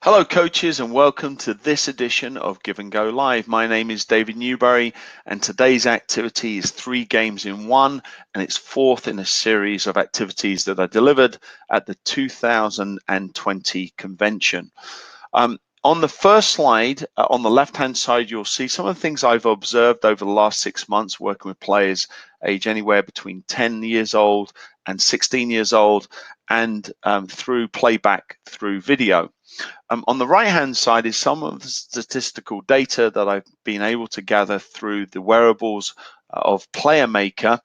Hello coaches and welcome to this edition of Give and Go Live. My name is David Newbury and today's activity is 3 games in 1 and it's 4th in a series of activities that I delivered at the 2020 convention. On the first slide, on the left-hand side, you'll see some of the things I've observed over the last 6 months working with players age anywhere between 10 years old and 16 years old and through playback through video. On the right-hand side is some of the statistical data that I've been able to gather through the wearables of PlayerMaker,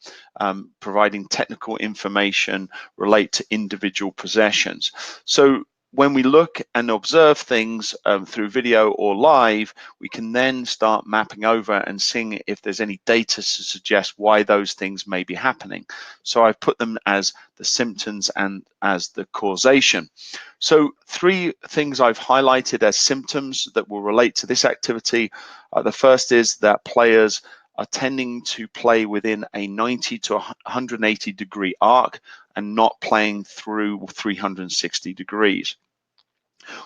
providing technical information relate to individual possessions. So when we look and observe things through video or live, we can then start mapping over and seeing if there's any data to suggest why those things may be happening. So I've put them as the symptoms and as the causation. So 3 things I've highlighted as symptoms that will relate to this activity. The first is that players are tending to play within a 90 to 180 degree arc and not playing through 360 degrees.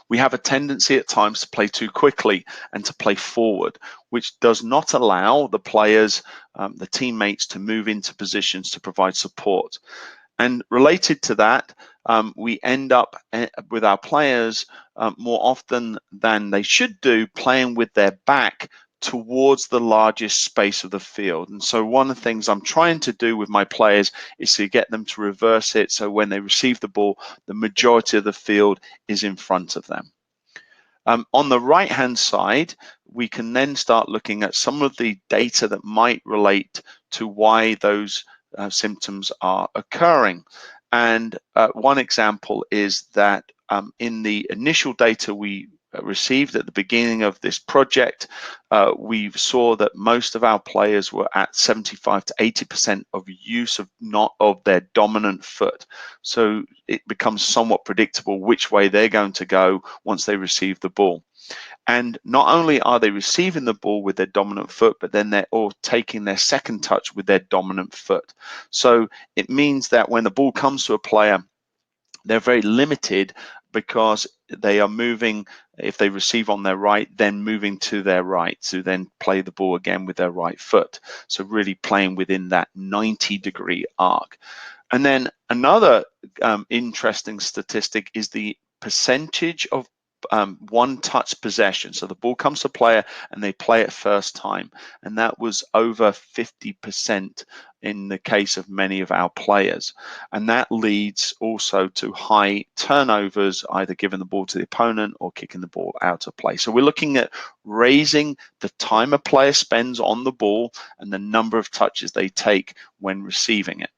We have a tendency at times to play too quickly and to play forward, which does not allow the players, the teammates, to move into positions to provide support. And related to that, we end up with our players more often than they should do playing with their back towards the largest space of the field. And so one of the things I'm trying to do with my players is to get them to reverse it, so when they receive the ball, the majority of the field is in front of them. On the right hand side, we can then start looking at some of the data that might relate to why those symptoms are occurring. And one example is that in the initial data we received at the beginning of this project, we saw that most of our players were at 75 to 80% of use of not of their dominant foot. So it becomes somewhat predictable which way they're going to go once they receive the ball. And not only are they receiving the ball with their dominant foot, but then they're all taking their second touch with their dominant foot. So it means that when the ball comes to a player, they're very limited because they are moving, if they receive on their right, then moving to their right to then play the ball again with their right foot. So really playing within that 90-degree arc. And then another interesting statistic is the percentage of one-touch possession. So the ball comes to a player and they play it first time, and that was over 50% in the case of many of our players. And that leads also to high turnovers, either giving the ball to the opponent or kicking the ball out of play. So we're looking at raising the time a player spends on the ball and the number of touches they take when receiving it.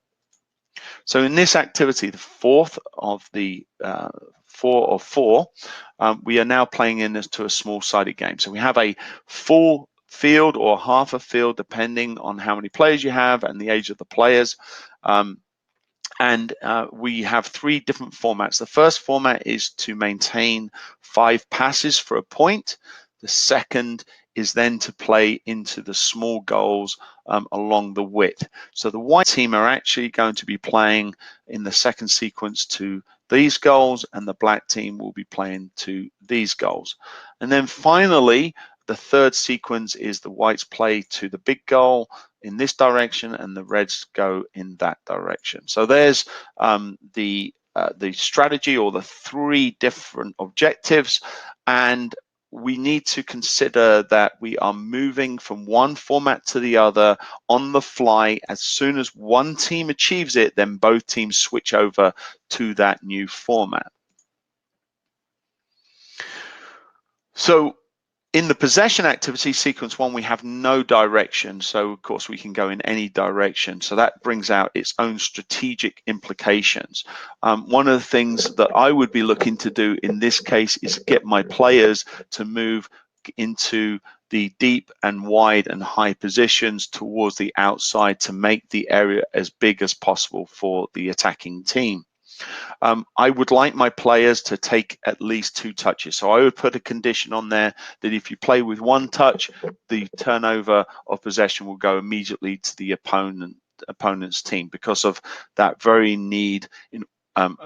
So in this activity, the 4th of the 4 of 4, we are now playing into a small-sided game. So we have a full field or half a field, depending on how many players you have and the age of the players. And we have 3 different formats. The first format is to maintain 5 passes for a point. The second is then to play into the small goals along the width. So the white team are actually going to be playing in the second sequence to these goals, and the black team will be playing to these goals. And then finally, the third sequence is the whites play to the big goal in this direction, and the reds go in that direction. So there's the strategy, or the 3 different objectives, and we need to consider that we are moving from one format to the other on the fly. As soon as one team achieves it, then both teams switch over to that new format. So in the possession activity, sequence 1, we have no direction. So of course we can go in any direction. So that brings out its own strategic implications. One of the things that I would be looking to do in this case is get my players to move into the deep and wide and high positions towards the outside to make the area as big as possible for the attacking team. I would like my players to take at least 2 touches. So I would put a condition on there that if you play with 1 touch, the turnover of possession will go immediately to the opponent's team, because of that very need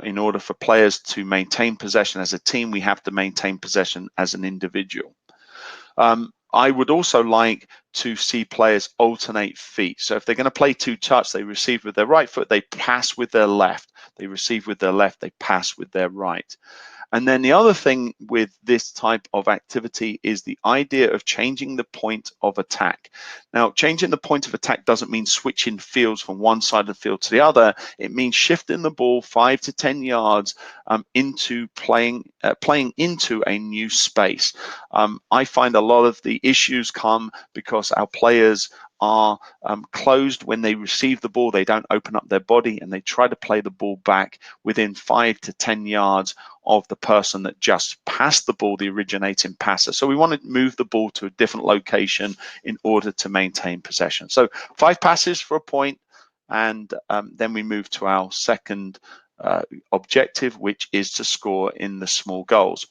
in order for players to maintain possession as a team, we have to maintain possession as an individual. I would also like to see players alternate feet. So if they're going to play two touch, they receive with their right foot, they pass with their left. They receive with their left, they pass with their right. And then the other thing with this type of activity is the idea of changing the point of attack. Now, changing the point of attack doesn't mean switching fields from one side of the field to the other. It means shifting the ball 5 to 10 yards into playing into a new space. I find a lot of the issues come because our players are closed when they receive the ball. They don't open up their body and they try to play the ball back within 5 to 10 yards of the person that just passed the ball, the originating passer. So we want to move the ball to a different location in order to maintain possession. So 5 passes for a point, and then we move to our second objective, which is to score in the small goals.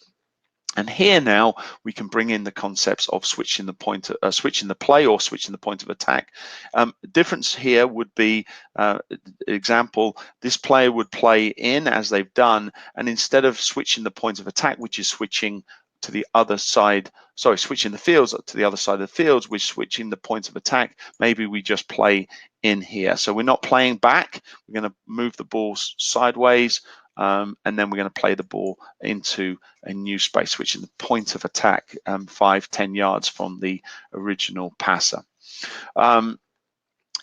And here now we can bring in the concepts of switching the play or switching the point of attack. Difference here would be, example, this player would play in as they've done, and instead of switching the point of attack, which is switching to the other side, switching the fields to the other side of the fields, which switching the point of attack, maybe we just play in here. So we're not playing back, we're going to move the ball sideways, and then we're going to play the ball into a new space, switching the point of attack 5-10 yards from the original passer.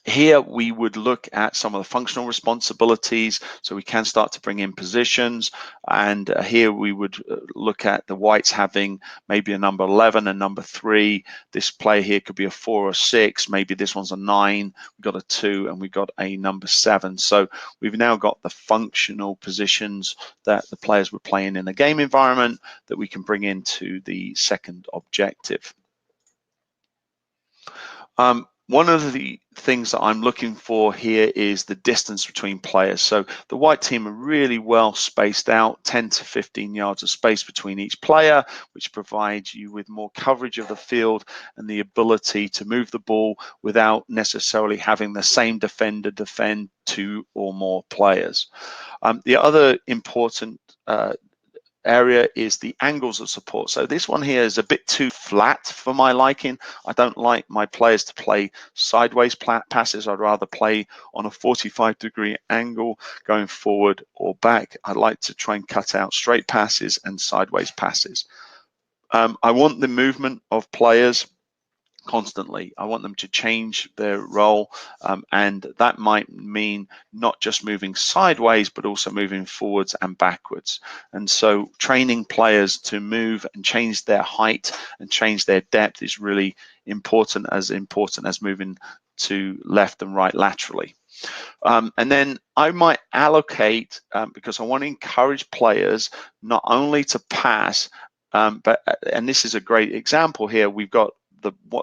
Here we would look at some of the functional responsibilities, so we can start to bring in positions, and here we would look at the whites having maybe a number 11 and number 3. This player here could be a 4 or 6, maybe this one's a 9, we've got a 2, and we've got a number 7. So we've now got the functional positions that the players were playing in the game environment that we can bring into the second objective. One of the things that I'm looking for here is the distance between players. So the white team are really well spaced out, 10 to 15 yards of space between each player, which provides you with more coverage of the field and the ability to move the ball without necessarily having the same defender defend 2 or more players. The other important area is the angles of support. So this one here is a bit too flat for my liking. I don't like my players to play sideways passes. I'd rather play on a 45-degree angle going forward or back. I like to try and cut out straight passes and sideways passes. I want the movement of players constantly. I want them to change their role, and that might mean not just moving sideways but also moving forwards and backwards. And so training players to move and change their height and change their depth is really important as moving to left and right laterally. And then I might allocate, because I want to encourage players not only to pass, and this is a great example here. We've got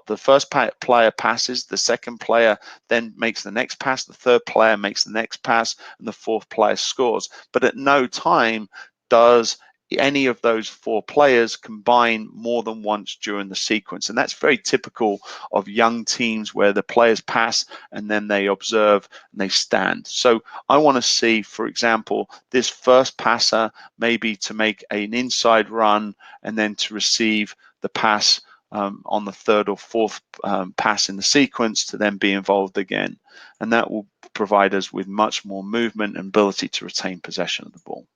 the first player passes, the second player then makes the next pass, the third player makes the next pass, and the fourth player scores. But at no time does any of those 4 players combine more than once during the sequence. And that's very typical of young teams where the players pass and then they observe and they stand. So I want to see, for example, this first passer maybe to make an inside run and then to receive the pass on the third or fourth pass in the sequence to then be involved again. And that will provide us with much more movement and ability to retain possession of the ball.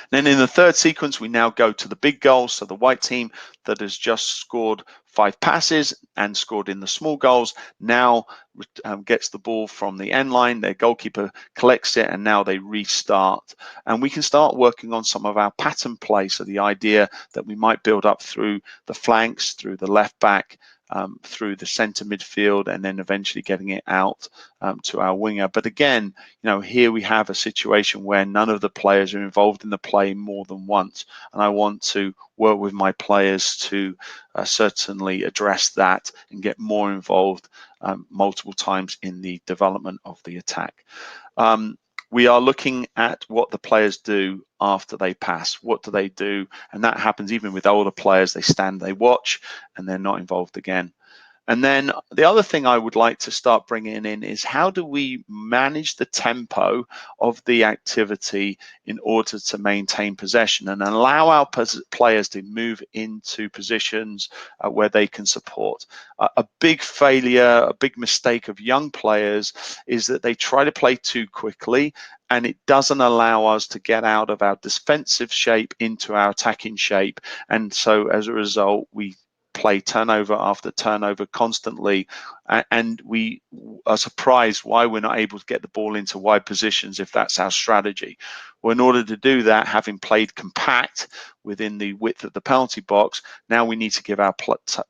Then in the third sequence, we now go to the big goals. So the white team that has just scored 5 passes and scored in the small goals now gets the ball from the end line. Their goalkeeper collects it, and now they restart. And we can start working on some of our pattern play. So the idea that we might build up through the flanks, through the left back, through the center midfield, and then eventually getting it out to our winger. But again, here we have a situation where none of the players are involved in the play more than once, and I want to work with my players to certainly address that and get more involved multiple times in the development of the attack. We are looking at what the players do after they pass. What do they do? And that happens even with older players. They stand, they watch, and they're not involved again. And then the other thing I would like to start bringing in is how do we manage the tempo of the activity in order to maintain possession and allow our players to move into positions where they can support. A big failure, a big mistake of young players is that they try to play too quickly, and it doesn't allow us to get out of our defensive shape into our attacking shape. And so as a result, we play turnover after turnover constantly, and we are surprised why we're not able to get the ball into wide positions if that's our strategy. Well, in order to do that, having played compact within the width of the penalty box, now we need to give our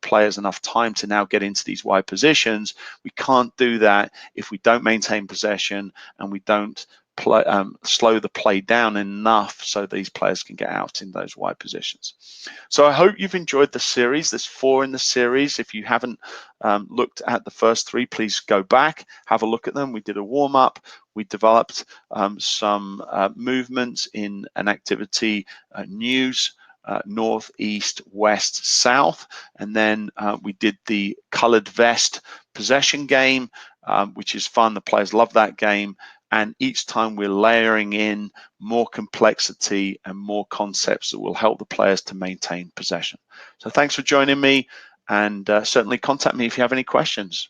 players enough time to now get into these wide positions. We can't do that if we don't maintain possession and we don't slow the play down enough so these players can get out in those wide positions. So I hope you've enjoyed the series. There's 4 in the series. If you haven't looked at the first 3, please go back, have a look at them. We did a warm-up. We developed some movements in an activity news, north, east, west, south, and then we did the colored vest possession game, which is fun. The players love that game. And each time we're layering in more complexity and more concepts that will help the players to maintain possession. So thanks for joining me, and certainly contact me if you have any questions.